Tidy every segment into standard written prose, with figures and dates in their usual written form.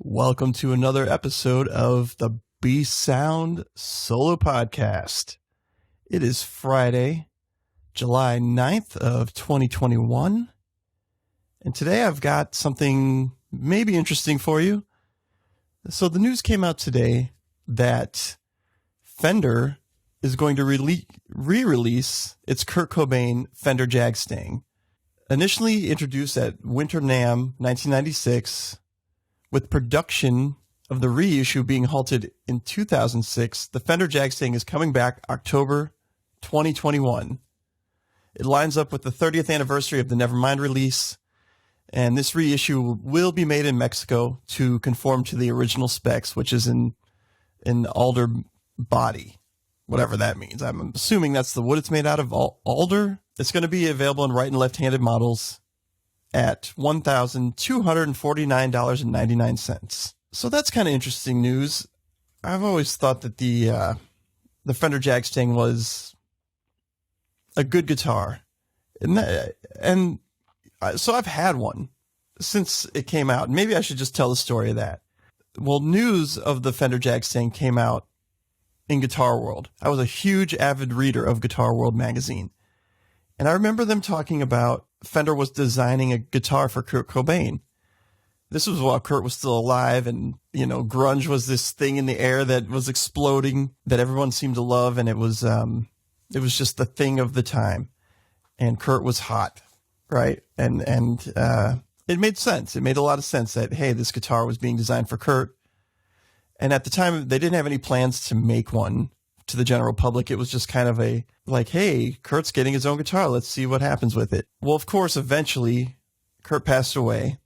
Welcome to another episode of the B Sound Solo Podcast. It is Friday, July 9th of 2021. And today I've got something maybe interesting for you. So the news came out today that Fender is going to re-release its Kurt Cobain Fender Jag-Stang. Initially introduced at Winter NAMM 1996, with production of the reissue being halted in 2006, the Fender Jag-Stang is coming back October 2021. It lines up with the 30th anniversary of the Nevermind release, and this reissue will be made in Mexico to conform to the original specs, which is an Alder body, whatever that means. I'm assuming that's the wood it's made out of, Alder. It's going to be available in right and left-handed models at $1,249.99. So that's kind of interesting news. I've always thought that the Fender Jag-Stang was a good guitar. So I've had one since it came out. Maybe I should just tell the story of that. Well, news of the Fender Jag-Stang came out in Guitar World. I was a huge avid reader of Guitar World magazine. And I remember them talking about Fender was designing a guitar for Kurt Cobain. This was while Kurt was still alive, and, grunge was this thing in the air that was exploding that everyone seemed to love, and it was just the thing of the time. And Kurt was hot, right? And it made sense. It made a lot of sense that, hey, this guitar was being designed for Kurt. And at the time, they didn't have any plans to make one to the general public. It was just kind of hey, Kurt's getting his own guitar. Let's see what happens with it. Well, of course, eventually, Kurt passed away.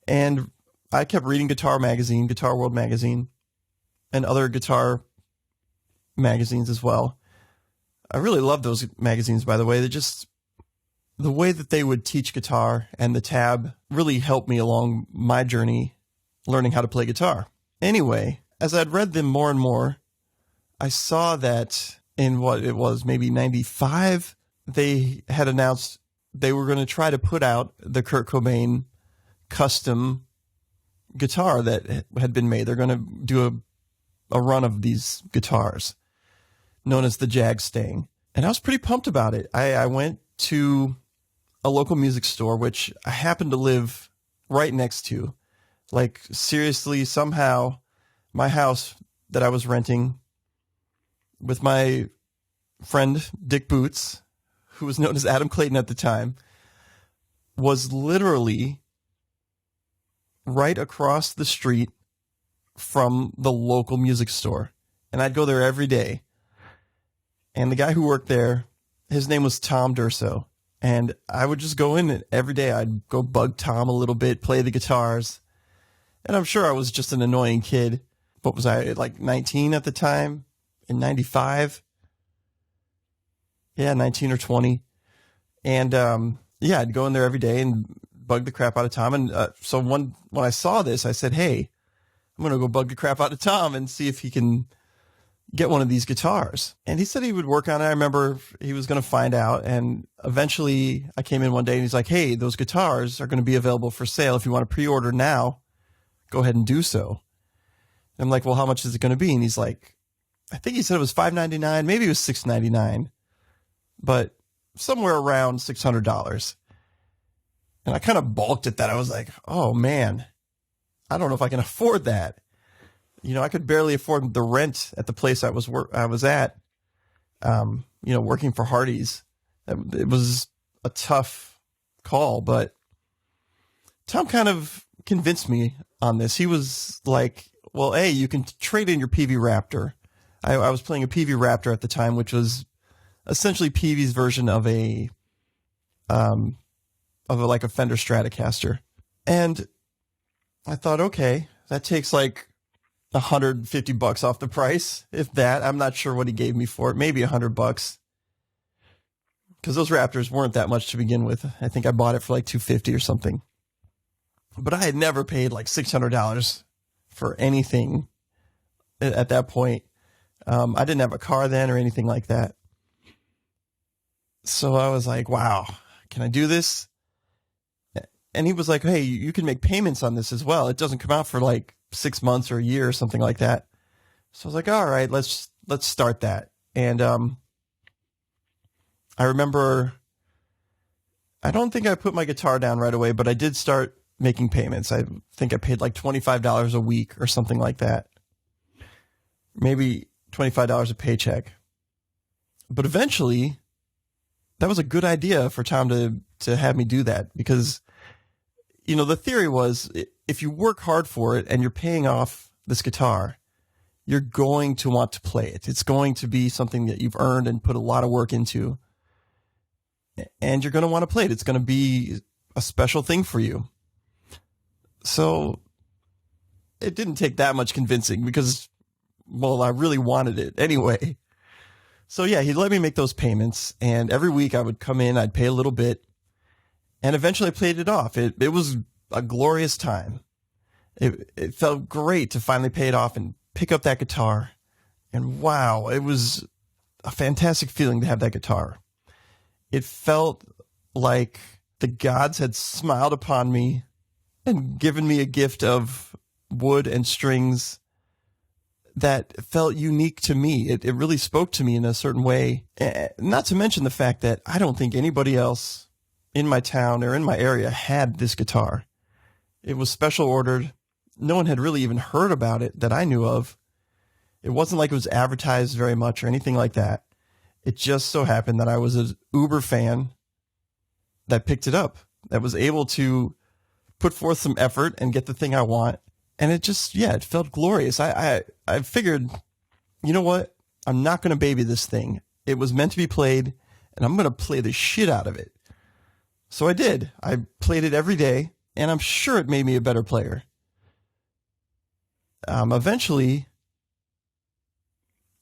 And I kept reading Guitar World magazine, and other guitar magazines as well. I really love those magazines, by the way. The way that they would teach guitar and the tab really helped me along my journey learning how to play guitar. Anyway, as I'd read them more and more, I saw that in what it was, maybe 95, they had announced they were going to try to put out the Kurt Cobain custom guitar that had been made. They're going to do a run of these guitars known as the Jag-Stang. And I was pretty pumped about it. I went to a local music store, which I happened to live right next to. Like, seriously, somehow my house that I was renting with my friend Dick Boots, who was known as Adam Clayton at the time, was literally right across the street from the local music store. And I'd go there every day. And the guy who worked there, his name was Tom Durso. And I would just go in every day. I'd go bug Tom a little bit, play the guitars. And I'm sure I was just an annoying kid. What was I, like 19 at the time? In 95? Yeah, 19 or 20. And I'd go in there every day and bug the crap out of Tom. And so when I saw this, I said, hey, I'm going to go bug the crap out of Tom and see if he can get one of these guitars. And he said he would work on it. I remember he was going to find out. And eventually I came in one day and he's like, hey, those guitars are going to be available for sale. If you want to pre-order now, go ahead and do so. And I'm like, well, how much is it going to be? And he's like, I think he said it was $599, maybe it was $699, but somewhere around $600. And I kind of balked at that. I was like, oh man, I don't know if I can afford that. I could barely afford the rent at the place I was at, working for Hardee's. It was a tough call, but Tom kind of convinced me on this. He was like, well, hey, you can trade in your PV Raptor. I was playing a PV Raptor at the time, which was essentially PV's version of a Fender Stratocaster. And I thought, okay, that takes like $150 off the price, if that. I'm not sure what he gave me for it. Maybe $100, because those Raptors weren't that much to begin with. I think I bought it for like $250 or something. But I had never paid like $600 for anything at that point. I didn't have a car then or anything like that. So I was like, wow, can I do this? And he was like, hey, you can make payments on this as well. It doesn't come out for like 6 months or a year or something like that. So I was like, all right, let's start that. And I remember, I don't think I put my guitar down right away, but I did start making payments. I think I paid like $25 a week or something like that. Maybe $25 a paycheck. But eventually, that was a good idea for Tom to have me do that, because, you know, the theory was if you work hard for it and you're paying off this guitar, you're going to want to play it. It's going to be something that you've earned and put a lot of work into, and you're going to want to play it. It's going to be a special thing for you. So it didn't take that much convincing because, well, I really wanted it anyway. So yeah, he let me make those payments, and every week I would come in, I'd pay a little bit, and eventually I paid it off. It was a glorious time. It felt great to finally pay it off and pick up that guitar. And wow, it was a fantastic feeling to have that guitar. It felt like the gods had smiled upon me and given me a gift of wood and strings that felt unique to me. It really spoke to me in a certain way. Not to mention the fact that I don't think anybody else in my town or in my area had this guitar. It was special ordered. No one had really even heard about it that I knew of. It wasn't like it was advertised very much or anything like that. It just so happened that I was an uber fan that picked it up, that was able to put forth some effort and get the thing I want. And it just, yeah, it felt glorious. I figured, you know what? I'm not going to baby this thing. It was meant to be played, and I'm going to play the shit out of it. So I did. I played it every day, and I'm sure it made me a better player. Eventually,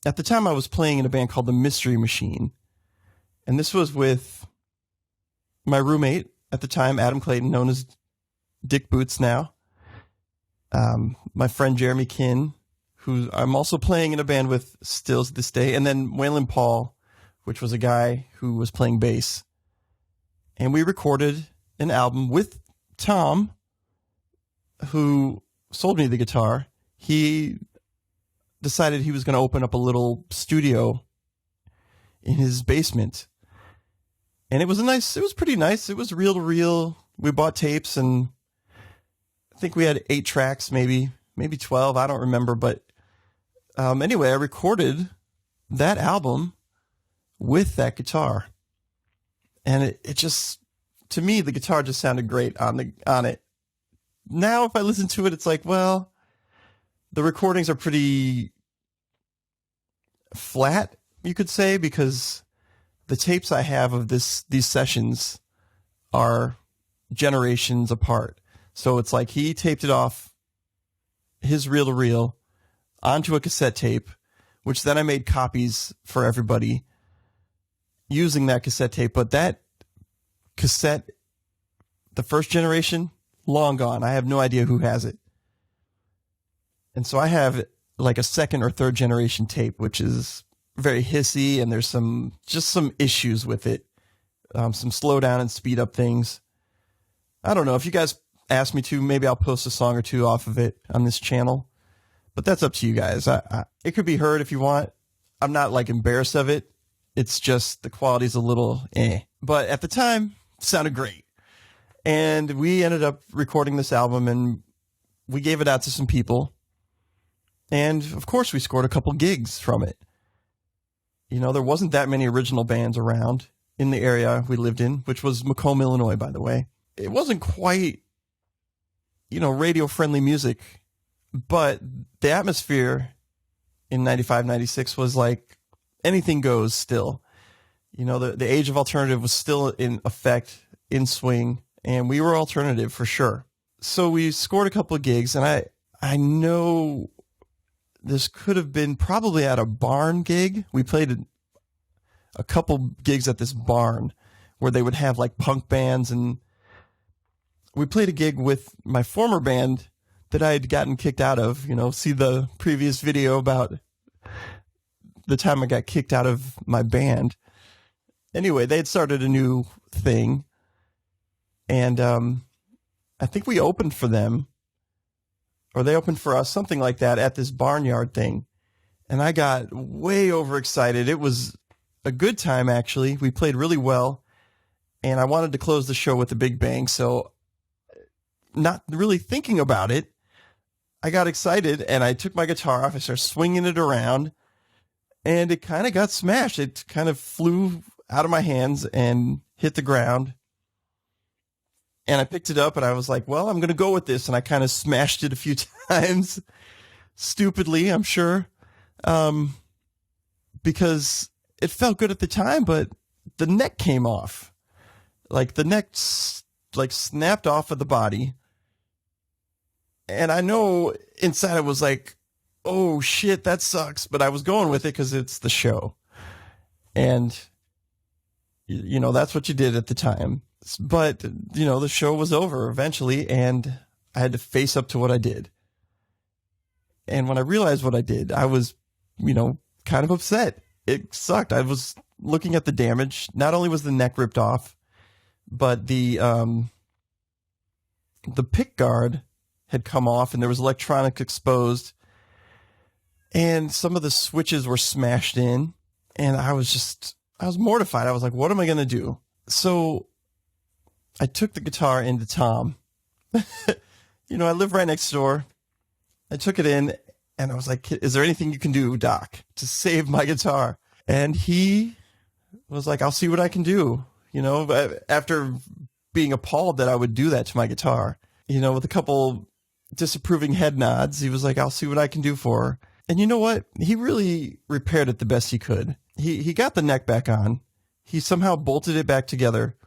at the time I was playing in a band called the Mystery Machine, and this was with my roommate at the time, Adam Clayton, known as Dick Boots now. My friend Jeremy Kinn, who I'm also playing in a band with still to this day, and then Waylon Paul, which was a guy who was playing bass. And we recorded an album with Tom, who sold me the guitar. He decided he was going to open up a little studio in his basement. And it was pretty nice. It was reel to reel. We bought tapes, and I think we had 8 tracks, maybe 12. I don't remember. But anyway, I recorded that album with that guitar. And it just, to me, the guitar just sounded great on it. Now, if I listen to it, it's like, well, the recordings are pretty flat, you could say, because the tapes I have of these sessions are generations apart. So it's like he taped it off his reel-to-reel onto a cassette tape, which then I made copies for everybody using that cassette tape. But that cassette, the first generation, long gone. I have no idea who has it. And so I have like a second or third generation tape, which is very hissy, and there's some issues with it. Some slow down and speed up things. I don't know. If you guys ask me to, maybe I'll post a song or two off of it on this channel. But that's up to you guys. It could be heard if you want. I'm not like embarrassed of it. It's just the quality's a little eh. But at the time, it sounded great. And we ended up recording this album, and we gave it out to some people. And of course, we scored a couple gigs from it. You know, there wasn't that many original bands around in the area we lived in, which was Macomb, Illinois, by the way. It wasn't quite, radio-friendly music, but the atmosphere in 95, 96 was like anything goes still. The age of alternative was still in effect, in swing, and we were alternative for sure. So we scored a couple of gigs, and I know this could have been probably at a barn gig. We played a couple gigs at this barn where they would have like punk bands, and we played a gig with my former band that I had gotten kicked out of. See the previous video about the time I got kicked out of my band. Anyway, they had started a new thing, and I think we opened for them, or they opened for us, something like that, at this barnyard thing. And I got way overexcited. It was a good time, actually. We played really well, and I wanted to close the show with a big bang. So not really thinking about it, I got excited, and I took my guitar off. I started swinging it around, and it kind of got smashed. It kind of flew out of my hands and hit the ground. And I picked it up, and I was like, well, I'm going to go with this. And I kind of smashed it a few times, stupidly, I'm sure, because it felt good at the time, but the neck came off. Like, the neck snapped off of the body. And I know inside I was like, oh, shit, that sucks. But I was going with it because it's the show. And, you know, that's what you did at the time. But, you know, the show was over eventually, and I had to face up to what I did. And when I realized what I did, I was, you know, kind of upset. It sucked. I was looking at the damage. Not only was the neck ripped off, but the pick guard had come off, and there was electronics exposed, and some of the switches were smashed in, and I was mortified. I was like, what am I going to do? So I took the guitar into Tom. You know, I live right next door. I took it in, and I was like, is there anything you can do, Doc, to save my guitar? And he was like, I'll see what I can do. You know, after being appalled that I would do that to my guitar, you know, with a couple disapproving head nods, he was like, I'll see what I can do for her. And you know what? He really repaired it the best he could. He got the neck back on. He somehow bolted it back together.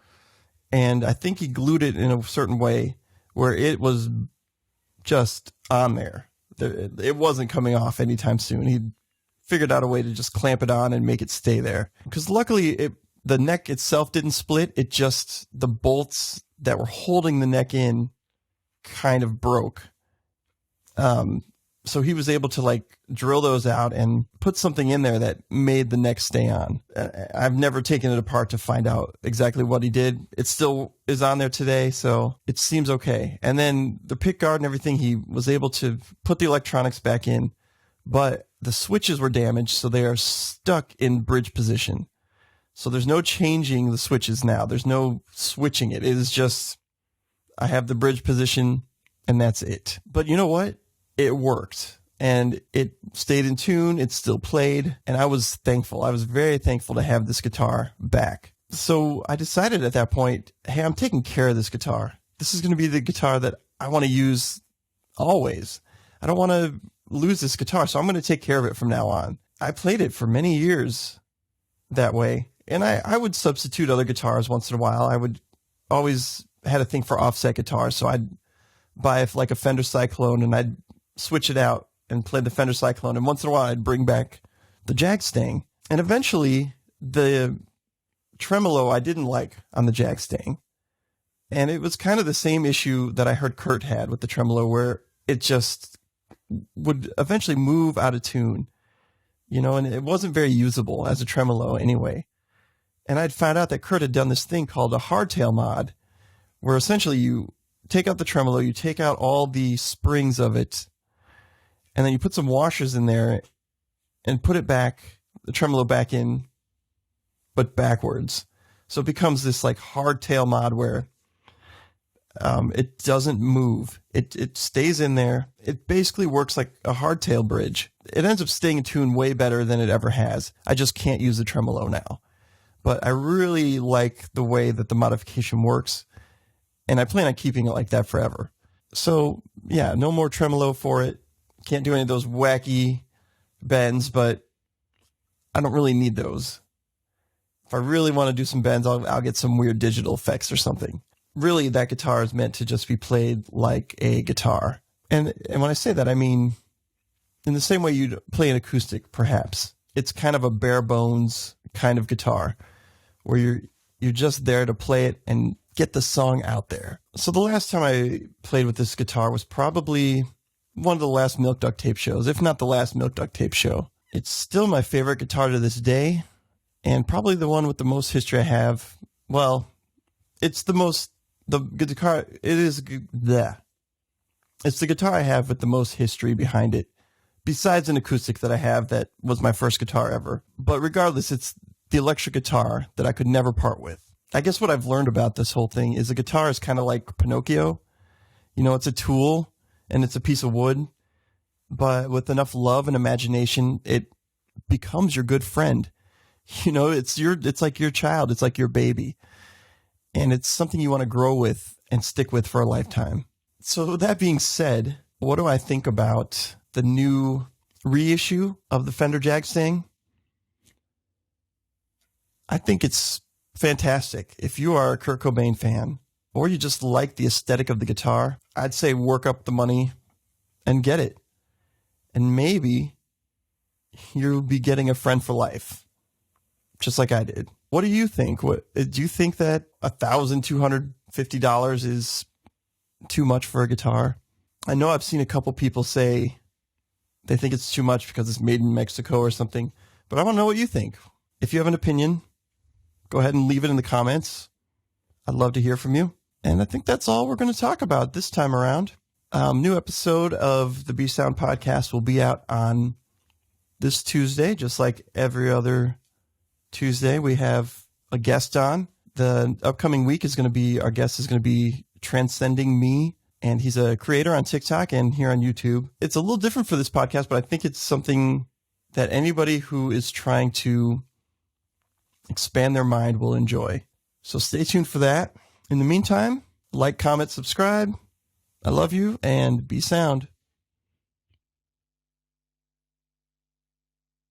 And I think he glued it in a certain way where it was just on there. It wasn't coming off anytime soon. He figured out a way to just clamp it on and make it stay there. Because luckily, the neck itself didn't split. It just, the bolts that were holding the neck in kind of broke. So he was able to like drill those out and put something in there that made the neck stay on. I've never taken it apart to find out exactly what he did. It still is on there today, so it seems okay. And then the pick guard and everything, he was able to put the electronics back in, but the switches were damaged, so they are stuck in bridge position. So there's no changing the switches now. There's no switching it. It is just, I have the bridge position, and that's it. But you know what? It worked, and it stayed in tune. It still played, and I was thankful. I was very thankful to have this guitar back. So I decided at that point, hey, I'm taking care of this guitar. This is going to be the guitar that I want to use always. I don't want to lose this guitar, so I'm going to take care of it from now on. I played it for many years that way, and I would substitute other guitars once in a while. I would always had a thing for offset guitars, so I'd buy like a Fender Cyclone, and I'd switch it out and play the Fender Cyclone. And once in a while, I'd bring back the Jag-Stang. And eventually, the tremolo I didn't like on the Jag-Stang. And it was kind of the same issue that I heard Kurt had with the tremolo, where it just would eventually move out of tune, you know, and it wasn't very usable as a tremolo anyway. And I'd found out that Kurt had done this thing called a hardtail mod, where essentially you take out the tremolo, you take out all the springs of it, and then you put some washers in there and put it back, the tremolo back in, but backwards. So it becomes this like hardtail mod where it doesn't move. It stays in there. It basically works like a hardtail bridge. It ends up staying in tune way better than it ever has. I just can't use the tremolo now. But I really like the way that the modification works, and I plan on keeping it like that forever. So yeah, no more tremolo for it. Can't do any of those wacky bends, but I don't really need those. If I really want to do some bends, I'll get some weird digital effects or something. Really, that guitar is meant to just be played like a guitar. And when I say that, I mean in the same way you'd play an acoustic, perhaps. It's kind of a bare bones kind of guitar where you're just there to play it and get the song out there. So the last time I played with this guitar was probably one of the last Milk Duct Tape shows, if not the last Milk Duct Tape show. It's still my favorite guitar to this day, and probably the one with the most history I have. Well, it's the most the guitar, it's the guitar I have with the most history behind it, besides an acoustic that I have that was my first guitar ever. But regardless, it's the electric guitar that I could never part with. I guess what I've learned about this whole thing is a guitar is kind of like Pinocchio. You know, it's a tool and it's a piece of wood, but with enough love and imagination, it becomes your good friend. You know, it's like your child. It's like your baby. And it's something you want to grow with and stick with for a lifetime. So that being said, what do I think about the new reissue of the Fender Jag-Stang? I think it's fantastic. If you are a Kurt Cobain fan, or you just like the aesthetic of the guitar, I'd say work up the money and get it. And maybe you'll be getting a friend for life, just like I did. What do you think? What do you think that $1,250 is too much for a guitar? I know I've seen a couple people say they think it's too much because it's made in Mexico or something, but I want to know what you think. If you have an opinion, go ahead and leave it in the comments. I'd love to hear from you. And I think that's all we're going to talk about this time around. New episode of the B-Sound podcast will be out on this Tuesday, just like every other Tuesday. We have a guest on. The upcoming week our guest is going to be Transcending Me, and he's a creator on TikTok and here on YouTube. It's a little different for this podcast, but I think it's something that anybody who is trying to expand their mind will enjoy. So stay tuned for that. In the meantime, like, comment, subscribe. I love you, and be sound.